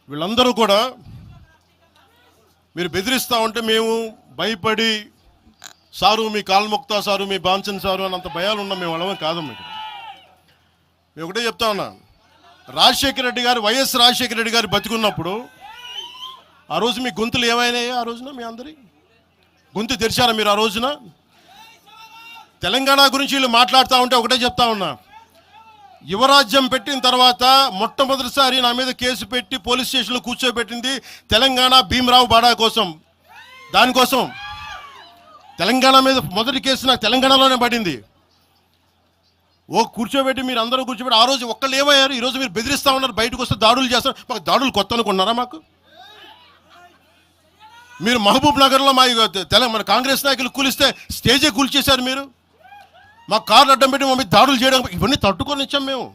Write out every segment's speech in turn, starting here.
వీళ్ళందరూ కూడా మీరు బెదిరిస్తూ ఉంటే మేము భయపడి సారు మీ కాల్ముక్తా సారు మీ బాంచన్ సారు అని అంత భయాలు ఉన్నాం. మేము వాళ్ళమే కాదమ్మా. ఇక్కడ మేము ఒకటే చెప్తా ఉన్నా, రాజశేఖర రెడ్డి గారు వైఎస్ రాజశేఖర రెడ్డి గారు బతికున్నప్పుడు ఆ రోజు మీ గొంతులు ఏమైనాయో ఆ రోజున మీ అందరి గొంతు తెరిచారా మీరు? ఆ రోజున తెలంగాణ గురించి వీళ్ళు మాట్లాడుతూ ఉంటే ఒకటే చెప్తా ఉన్నా, యువరాజ్యం పెట్టిన తర్వాత మొట్టమొదటిసారి నా మీద కేసు పెట్టి పోలీస్ స్టేషన్లో కూర్చోబెట్టింది తెలంగాణ భీమరావు బాడా కోసం. దానికోసం తెలంగాణ మీద మొదటి కేసు నాకు తెలంగాణలోనే పడింది. కూర్చోబెట్టి మీరు అందరూ కూర్చోబెట్టి ఆ రోజు ఒక్కళ్ళు ఏమయ్యారు? ఈరోజు మీరు బెదిరిస్తూ ఉన్నారు, బయటకు వస్తే దాడులు చేస్తారు. మాకు దాడులు కొత్త అనుకున్నారా? మాకు మీరు మహబూబ్ నగర్లో మన కాంగ్రెస్ నాయకులు కూలిస్తే స్టేజే కూల్చేశారు. మీరు మాకు కార్లు అడ్డం పెట్టి మమ్మల్ని దాడులు చేయడం, ఇవన్నీ తట్టుకొని ఇచ్చాం మేము.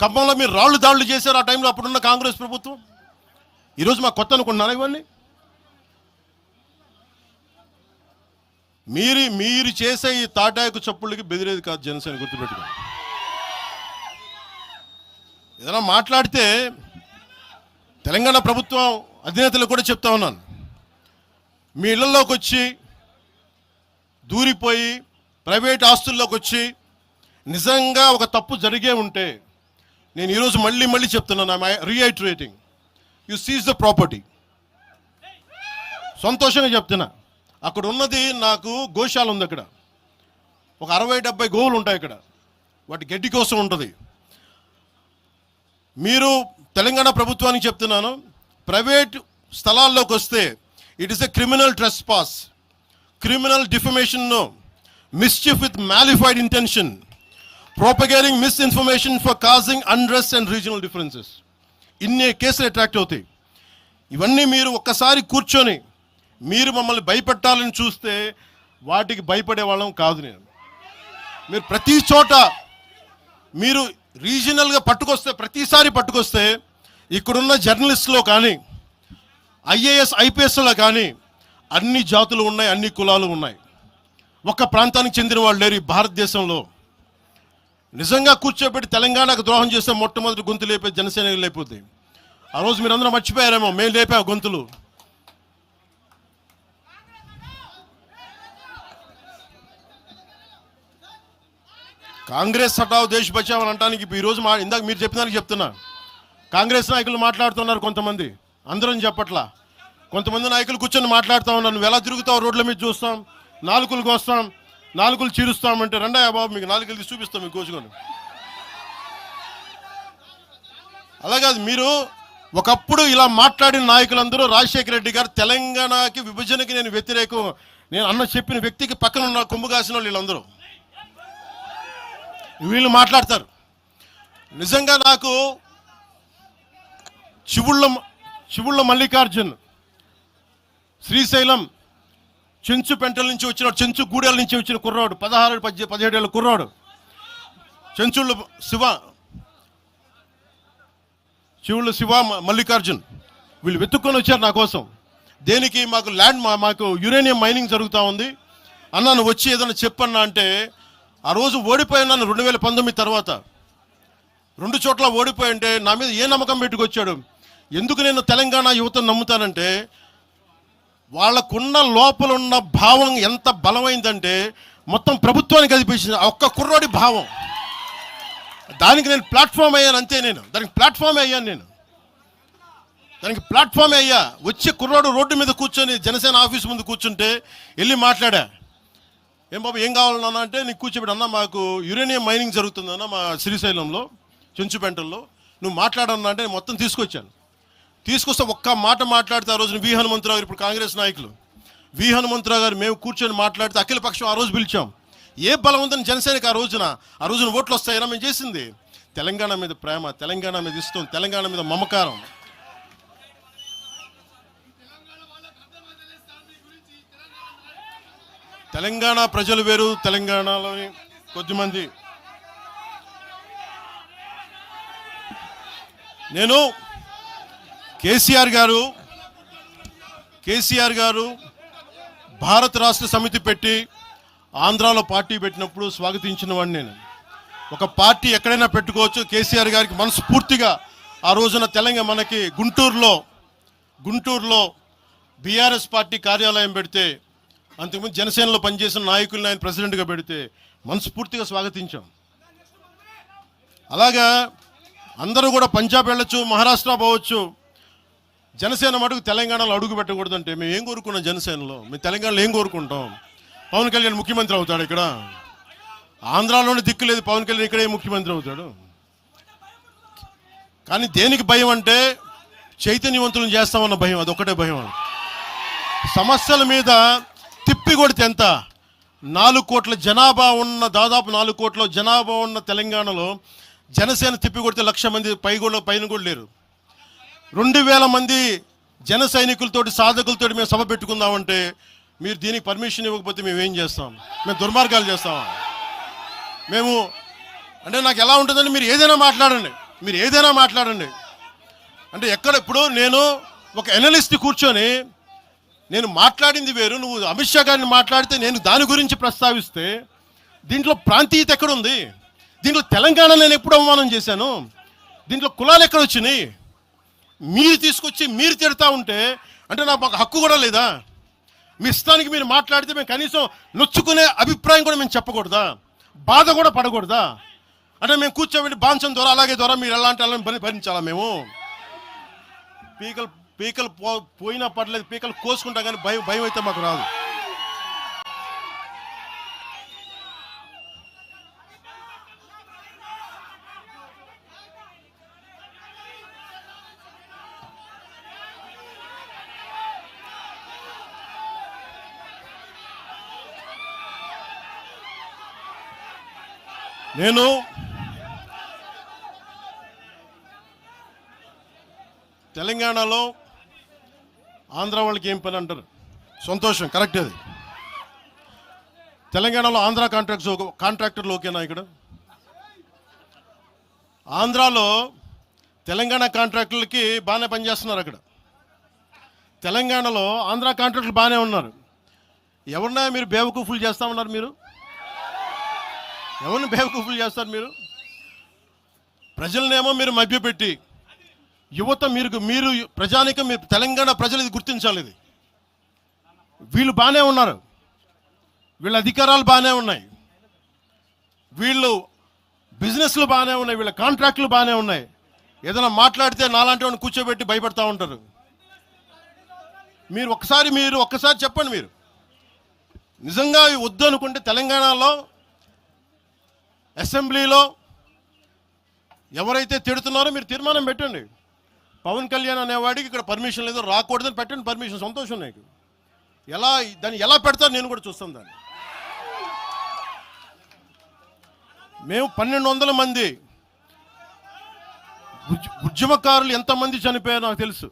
ఖమ్మంలో మీరు రాళ్ళు దాడులు చేశారు ఆ టైంలో, అప్పుడున్న కాంగ్రెస్ ప్రభుత్వం. ఈరోజు మాకు కొత్త అనుకుంటున్నారా ఇవన్నీ? మీరు చేసే ఈ తాటాకు చప్పుళ్ళకి బెదిరేది కాదు జనసేన, గుర్తుపెట్టుకోండి. ఏదైనా మాట్లాడితే తెలంగాణ ప్రభుత్వం అధినేతలు కూడా చెప్తా ఉన్నాను, మీ ఇళ్లలోకి వచ్చి దూరిపోయి ప్రైవేట్ ఆస్తుల్లోకి వచ్చి నిజంగా ఒక తప్పు జరిగే ఉంటే, నేను ఈరోజు మళ్ళీ చెప్తున్నాను, రీఐటరేటింగ్, యు సీజ్ ద ప్రాపర్టీ. సంతోషంగా చెప్తున్నా. అక్కడ ఉన్నది నాకు గోశాల ఉంది. అక్కడ ఒక 60-70 గోవులు ఉంటాయి. అక్కడ వాటి గడ్డి కోసం ఉంటుంది. మీరు తెలంగాణ ప్రభుత్వానికి చెప్తున్నాను, ప్రైవేట్ స్థలాల్లోకి వస్తే it is a criminal trespass, criminal defamation, mischief with malified intention, propagating misinformation for causing unrest and regional differences. ఇన్ని కేసులు అట్రాక్ట్ అవుతాయి. ఇవన్నీ మీరు ఒక్కసారి కూర్చొని మీరు మమ్మల్ని భయపెట్టాలని చూస్తే వాటికి భయపడే వాళ్ళం కాదు. మీరు ప్రతి చోట మీరు రీజనల్గా ప్రతిసారి పట్టుకొస్తే ఇక్కడున్న జర్నలిస్టులో కానీ ఐఏఎస్ ఐపీఎస్లో కానీ అన్ని జాతులు ఉన్నాయి, అన్ని కులాలు ఉన్నాయి. ఒక్క ప్రాంతానికి చెందిన వాళ్ళు లేరు ఈ భారతదేశంలో. నిజంగా కూర్చోబెట్టి తెలంగాణకు ద్రోహం చేస్తే మొట్టమొదటి గొంతు లేపే జనసేన లేకపోతే. ఆ రోజు మీరు అందరూ మర్చిపోయారేమో, మేము లేపా గొంతులు. కాంగ్రెస్ హటావ్ దేశ్ బచావ్ అని అంటానికి ఈరోజు ఇందాక మీరు చెప్పిన దానికి చెప్తున్నా. కాంగ్రెస్ నాయకులు మాట్లాడుతున్నారు కొంతమంది, అందరం చెప్పట్లా. కొంతమంది నాయకులు కూర్చొని మాట్లాడుతూ ఉన్నారు, నువ్వు ఎలా తిరుగుతావు రోడ్ల మీద చూస్తాం, నాలుకలు కోస్తాం, నాలుకలు చీరుస్తామంటే రండయ్య బాబు మీకు నాలుకలు తీసి చూపిస్తాం మీకు కోసుకొని. అలాగే మీరు ఒకప్పుడు ఇలా మాట్లాడిన నాయకులందరూ రాజశేఖర రెడ్డి గారు తెలంగాణకి విభజనకి నేను వ్యతిరేకం నేను చెప్పిన వ్యక్తికి పక్కన ఉన్న కొమ్ము కాసిన వీళ్ళందరూ మాట్లాడతారు. నిజంగా నాకు చివుళ్ళ మల్లికార్జున్, శ్రీశైలం చెంచు పెంటల నుంచి వచ్చిన, చెంచు గూడెల నుంచి వచ్చిన కుర్రాడు, 16-17 ఏళ్ళ కుర్రాడు, చెంచుళ్ళ శివ మల్లికార్జున్, వీళ్ళు వెతుక్కొని వచ్చారు నా కోసం. దేనికి? మాకు యురేనియం మైనింగ్ జరుగుతూ ఉంది అన్నా, నువ్వు వచ్చి ఏదైనా చెప్పన్నా అంటే, ఆ రోజు ఓడిపోయినాను 2019 తర్వాత 2 చోట్ల ఓడిపోయి ఉంటే నా మీద ఏ నమ్మకం పెట్టుకొచ్చాడు. ఎందుకు నేను తెలంగాణ యువతను నమ్ముతానంటే, వాళ్ళకున్న లోపల ఉన్న భావం ఎంత బలమైందంటే మొత్తం ప్రభుత్వానికి కనిపించింది ఒక్క కుర్రోడి భావం. దానికి నేను ప్లాట్ఫామ్ అయ్యాను అంతే. దానికి ప్లాట్ఫామే అయ్యా. వచ్చే కుర్రోడు రోడ్డు మీద కూర్చొని జనసేన ఆఫీస్ ముందు కూర్చుంటే వెళ్ళి మాట్లాడా, ఏం బాబు ఏం కావాలన్నా అంటే, నీకు కూర్చోబెట్టి అన్నా మాకు యురేనియం మైనింగ్ జరుగుతుందన్నా మా శ్రీశైలంలో చెంచుపెంటల్లో, నువ్వు మాట్లాడన్నా అంటే మొత్తం తీసుకొస్తే ఒక్క మాట మాట్లాడితే ఆ రోజున వి హనుమంతరావు గారు, ఇప్పుడు కాంగ్రెస్ నాయకులు వి హనుమంతరావు గారు, మేము కూర్చొని మాట్లాడితే అఖిల పక్షం ఆ రోజు పిలిచాం. ఏ బలం ఉందని జనసేనకి ఆ రోజున ఓట్లు వస్తాయన్నా? మేము చేసింది తెలంగాణ మీద ప్రేమ, తెలంగాణ మీద ఇష్టం, తెలంగాణ మీద మమకారం. తెలంగాణ ప్రజలు వేరు, తెలంగాణలోని కొద్దిమంది. నేను కేసీఆర్ గారు భారత రాష్ట్ర సమితి పెట్టి ఆంధ్రాలో పార్టీ పెట్టినప్పుడు స్వాగతించిన వాడిని నేను. ఒక పార్టీ ఎక్కడైనా పెట్టుకోవచ్చు. కేసీఆర్ గారికి మనస్ఫూర్తిగా ఆ రోజున తెలంగాణ మనకి గుంటూరులో బీఆర్ఎస్ పార్టీ కార్యాలయం పెడితే, అంతకుముందు జనసేనలో పనిచేసిన నాయకుల్ని ఆయన ప్రెసిడెంట్గా పెడితే మనస్ఫూర్తిగా స్వాగతించాం. అలాగా అందరూ కూడా పంజాబ్ వెళ్ళొచ్చు, మహారాష్ట్ర పోవచ్చు, జనసేన మటుకు తెలంగాణలో అడుగు పెట్టకూడదంటే మేము ఏం కోరుకున్నాం? జనసేనలో మేము తెలంగాణలో ఏం కోరుకుంటాం? పవన్ కళ్యాణ్ ముఖ్యమంత్రి అవుతాడు ఇక్కడ? ఆంధ్రాలోనే దిక్కు లేదు, పవన్ కళ్యాణ్ ఇక్కడే ముఖ్యమంత్రి అవుతాడు. కానీ దేనికి భయం అంటే చైతన్యవంతులను చేస్తామన్న భయం, అదొక్కటే భయం. సమస్యల మీద తిప్పి కొడితే ఎంత? 4 కోట్ల జనాభా ఉన్న, దాదాపు 4 కోట్ల జనాభా ఉన్న తెలంగాణలో జనసేన తిప్పి కొడితే 1,00,000 మంది పైన కూడా లేరు. 2,000 మంది జన సైనికులతోటి, సాధకులతోటి మేము సభ పెట్టుకుందామంటే మీరు దీనికి పర్మిషన్ ఇవ్వకపోతే మేము ఏం చేస్తాం? మేము దుర్మార్గాలు చేస్తామా? మేము అంటే నాకు ఎలా ఉంటుందంటే మీరు ఏదైనా మాట్లాడండి అంటే ఎక్కడ ఇప్పుడు నేను ఒక ఎనలిస్ట్ కూర్చొని నేను మాట్లాడింది వేరు, నువ్వు అమిత్ షా గారిని మాట్లాడితే నేను దాని గురించి ప్రస్తావిస్తే దీంట్లో ప్రాంతీయత ఎక్కడుంది? దీంట్లో తెలంగాణ నేను ఎప్పుడు అవమానం చేశాను? దీంట్లో కులాలు ఎక్కడ వచ్చినాయి? మీరు తీసుకొచ్చి మీరు తిడతా ఉంటే అంటే నాకు హక్కు కూడా లేదా? మీ ఇష్టానికి మీరు మాట్లాడితే మేము కనీసం నొచ్చుకునే అభిప్రాయం కూడా మేము చెప్పకూడదా? బాధ కూడా పడకూడదా? అంటే మేము కూర్చోబెట్టి బాంచం ద్వారా అలాగే ద్వారా మీరు ఎలాంటి వాళ్ళని భరించాలా? మేము పీకలు పోయినా పర్లేదు, పీకలు కోసుకుంటాం, కానీ భయం అయితే మాకు రాదు. నేను తెలంగాణలో ఆంధ్ర వాళ్ళకి ఏం పని అంటారు? సంతోషం, కరెక్ట్. అది తెలంగాణలో ఆంధ్ర కాంట్రాక్టర్లు ఓకేనా? ఇక్కడ ఆంధ్రాలో తెలంగాణ కాంట్రాక్టర్లకి బాగానే పనిచేస్తున్నారు. అక్కడ తెలంగాణలో ఆంధ్ర కాంట్రాక్టర్లు బాగానే ఉన్నారు. ఎవరినా మీరు బేవకూఫులు చేస్తామన్నారు? మీరు ఎవరిని బేవకూఫులు చేస్తారు? మీరు ప్రజలనేమో మీరు మభ్యపెట్టి, యువత మీరు ప్రజానికం, మీరు తెలంగాణ ప్రజలు ఇది గుర్తించాలి. ఇది వీళ్ళు బాగానే ఉన్నారు, వీళ్ళ అధికారాలు బాగానే ఉన్నాయి, వీళ్ళు బిజినెస్లు బాగానే ఉన్నాయి, వీళ్ళ కాంట్రాక్టులు బాగానే ఉన్నాయి. ఏదైనా మాట్లాడితే నాలాంటి వాడిని కూర్చోబెట్టి భయపడతా ఉంటారు. మీరు ఒక్కసారి చెప్పండి. మీరు నిజంగా వద్దు అనుకుంటే తెలంగాణలో అసెంబ్లీలో ఎవరైతే తిడుతున్నారో మీరు తీర్మానం పెట్టండి. పవన్ కళ్యాణ్ అనేవాడికి ఇక్కడ పర్మిషన్ లేదు, రాకూడదని పెట్టండి పర్మిషన్. సంతోషం. నాకు దాన్ని ఎలా పెడతారు నేను కూడా చూస్తాను. దాన్ని మేము 1,200 మంది ఉద్యమకారులు ఎంతమంది చనిపోయారో నాకు తెలుసు.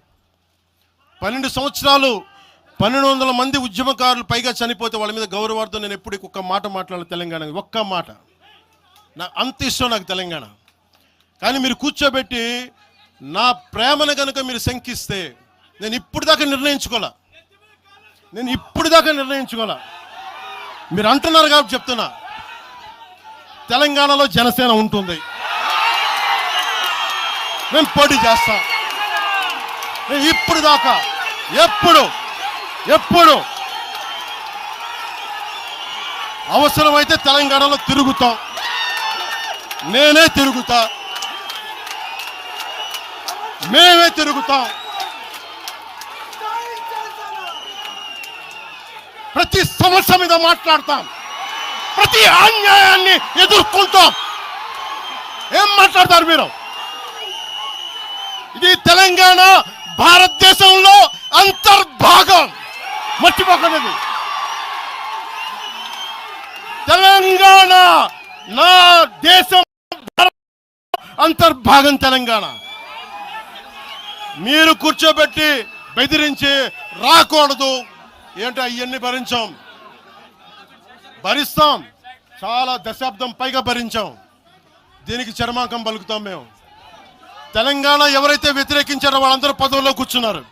12 సంవత్సరాలు 1,200 మంది ఉద్యమకారులు పైగా చనిపోతే వాళ్ళ మీద గౌరవార్థం నేను ఎప్పుడు ఒక్క మాట మాట్లాడాలి తెలంగాణ, ఒక్క మాట. నాకు అంత ఇష్టం నాకు తెలంగాణ. కానీ మీరు కూర్చోబెట్టి నా ప్రేమను కనుక మీరు శంకిస్తే నేను ఇప్పుడు దాకా నిర్ణయించుకోలే. మీరు అంటున్నారు కాబట్టి చెప్తున్నా, తెలంగాణలో జనసేన ఉంటుంది, మేము పోటీ చేస్తాం. నేను ఇప్పుడు దాకా ఎప్పుడు అవసరమైతే తెలంగాణలో తిరుగుతాం. నేనే తిరుగుతా, మేమే తిరుగుతాం. ప్రతి సమస్య మీద మాట్లాడతాం, ప్రతి అన్యాయాన్ని ఎదుర్కొంటాం. ఏం మాట్లాడతారు మీరు? ఇది తెలంగాణ భారతదేశంలో అంతర్భాగం, మర్చిపోకండి. తెలంగాణ నా దేశం అంతర్భాగం. తెలంగాణ మీరు కూర్చోబెట్టి బెదిరించి రాకూడదు ఏంటో అవన్నీ భరిస్తాం. చాలా దశాబ్దం పైగా భరించాం. దీనికి చర్మాంకం పలుకుతాం మేము. తెలంగాణ ఎవరైతే వ్యతిరేకించారో వాళ్ళందరూ పదవుల్లో కూర్చున్నారు.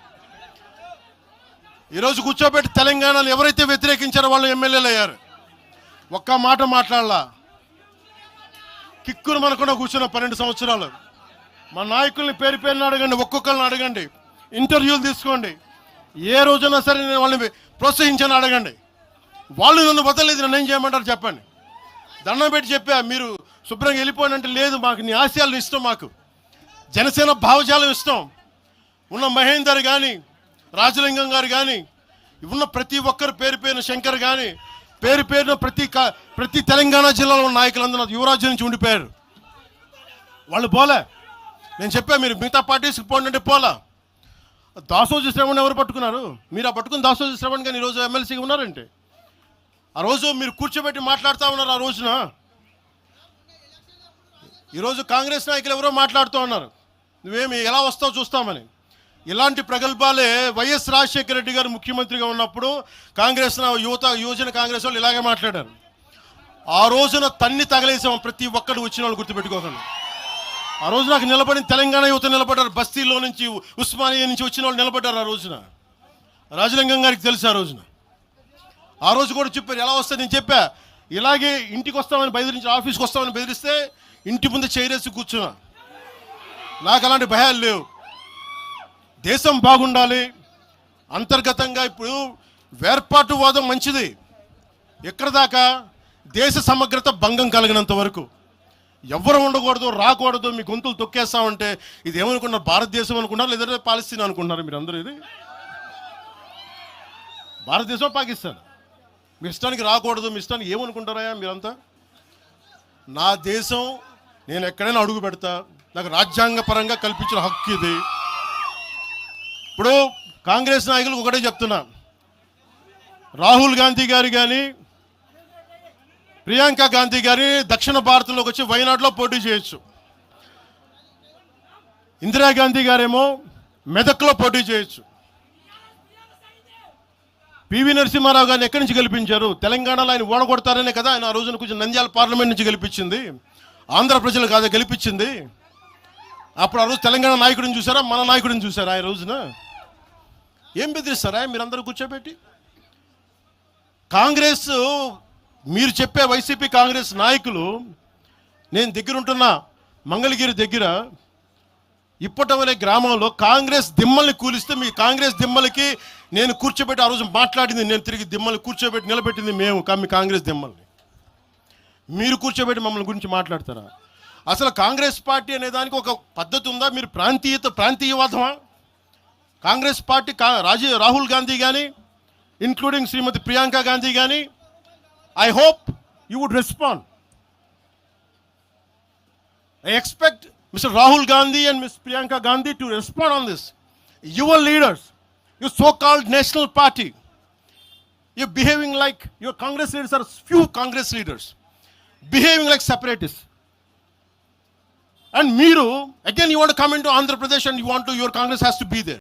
ఈరోజు కూర్చోబెట్టి తెలంగాణను ఎవరైతే వ్యతిరేకించారో వాళ్ళు ఎమ్మెల్యేలు అయ్యారు. ఒక్క మాట మాట్లాడలా, కిక్కురు మనకుండా కూర్చున్న 12 సంవత్సరాలు. మా నాయకుల్ని పేరు పేరుని అడగండి, ఒక్కొక్కరిని అడగండి, ఇంటర్వ్యూలు తీసుకోండి. ఏ రోజైనా సరే నేను వాళ్ళని ప్రోత్సహించాను అడగండి. వాళ్ళు నన్ను వదలలేదు, నన్ను ఏం చేయమంటారు చెప్పండి. దండం పెట్టి చెప్పా, మీరు శుభ్రంగా వెళ్ళిపోండి అంటే లేదు, మాకు నీ ఆశయాలు ఇష్టం, మాకు జనసేన భావజాలం ఇష్టం. ఉన్న మహేందర్ కానీ, రాజలింగం గారు కానీ, ఉన్న ప్రతి ఒక్కరు పేరు పేరున, శంకర్ కానీ పేరు పేరున ప్రతి తెలంగాణ జిల్లాలో ఉన్న నాయకులందరూ యువరాజ్యం నుంచి ఉండిపోయారు. వాళ్ళు పోలే. నేను చెప్పా మీరు మిగతా పార్టీస్కి పోండి అంటే పోలా. దాసోజు శ్రవణ్ ఎవరు పట్టుకున్నారు? మీరు ఆ పట్టుకుని దాసోజు శ్రవణ్ కానీ ఈరోజు ఎమ్మెల్సీగా ఉన్నారంటే, ఆ రోజు మీరు కూర్చోబెట్టి మాట్లాడుతూ ఉన్నారు. ఆ రోజున ఈరోజు కాంగ్రెస్ నాయకులు ఎవరో మాట్లాడుతూ ఉన్నారు, నువ్వేమి ఎలా వస్తావు చూస్తామని. ఇలాంటి ప్రగల్భాలే వైఎస్ రాజశేఖర రెడ్డి గారు ముఖ్యమంత్రిగా ఉన్నప్పుడు కాంగ్రెస్ యువజన కాంగ్రెస్ వాళ్ళు ఇలాగే మాట్లాడారు. ఆ రోజున తన్ని తగలేసాం ప్రతి ఒక్కరు వచ్చిన వాళ్ళు, గుర్తుపెట్టుకోకండి. ఆ రోజు నాకు నిలబడిన తెలంగాణ యువత నిలబడ్డారు, బస్తీల్లో నుంచి, ఉస్మానియా నుంచి వచ్చిన వాళ్ళు నిలబడ్డారు. ఆ రోజున రాజలింగం గారికి తెలుసు. ఆ రోజు కూడా చెప్పారు ఎలా వస్తుంది. నేను చెప్పా, ఇలాగే ఇంటికి వస్తామని బెదిరించి, ఆఫీస్కి వస్తామని బెదిరిస్తే ఇంటి ముందు చేరేసి కూర్చున్నా. నాకు అలాంటి భయాలు లేవు. దేశం బాగుండాలి. అంతర్గతంగా ఇప్పుడు వేర్పాటువాదం మంచిది. ఎక్కడ దాకా? దేశ సమగ్రత భంగం కలిగినంత వరకు ఎవరు ఉండకూడదు, రాకూడదు, మీ గొంతులు తొక్కేస్తామంటే ఇది ఏమనుకున్నారు? భారతదేశం అనుకున్నారు, లేదంటే పాలస్తీనా అనుకుంటున్నారు? మీరు అందరూ ఇది భారతదేశం, పాకిస్తాన్. మీ ఇష్టానికి రాకూడదు, మీ ఇష్టానికి ఏమనుకుంటారా మీరంతా? నా దేశం, నేను ఎక్కడైనా అడుగు పెడతా, నాకు రాజ్యాంగ పరంగా కల్పించిన హక్కు ఇది. ఇప్పుడు కాంగ్రెస్ నాయకులకు ఒకటే చెప్తున్నా, రాహుల్ గాంధీ గారు కానీ, ప్రియాంక గాంధీ గారి దక్షిణ భారతంలోకి వచ్చి వైనాడులో పోటీ చేయొచ్చు. ఇందిరాగాంధీ గారేమో మెదక్లో పోటీ చేయొచ్చు. పివి నరసింహారావు గారిని ఎక్కడి నుంచి గెలిపించారు? తెలంగాణలో ఆయన ఓడగొడతారనే కదా ఆయన ఆ రోజున కొంచెం నంద్యాల పార్లమెంట్ నుంచి గెలిపించింది. ఆంధ్ర ప్రజలు కాదా గెలిపించింది? అప్పుడు ఆ రోజు తెలంగాణ నాయకుడిని చూసారా, మన నాయకుడిని చూసారా? ఆ రోజున ఏం బెదిరిస్తారా మీరందరూ కూర్చోబెట్టి? కాంగ్రెస్, మీరు చెప్పే వైసీపీ కాంగ్రెస్ నాయకులు, నేను దగ్గరుంటున్న మంగళగిరి దగ్గర ఇప్పటం అనే గ్రామంలో కాంగ్రెస్ దిమ్మల్ని కూలిస్తే, మీ కాంగ్రెస్ దిమ్మలకి నేను కూర్చోబెట్టి ఆ రోజు మాట్లాడింది, నేను తిరిగి దిమ్మల్ని కూర్చోబెట్టి నిలబెట్టింది మేము, మీ కాంగ్రెస్ దిమ్మల్ని. మీరు కూర్చోబెట్టి మమ్మల్ని గురించి మాట్లాడతారా? అసలు కాంగ్రెస్ పార్టీ అనే దానికి ఒక పద్ధతి ఉందా? మీరు ప్రాంతీయవాదమా? కాంగ్రెస్ పార్టీ రాహుల్ గాంధీ కానీ, ఇంక్లూడింగ్ శ్రీమతి ప్రియాంక గాంధీ కానీ, I hope you would respond. I expect Mr. Rahul Gandhi and Ms. Priyanka Gandhi to respond on this. Your leaders, your so-called national party, you're behaving like, your Congress leaders are few Congress leaders, behaving like separatists. And Meeru, again you want to come into Andhra Pradesh and your Congress has to be there.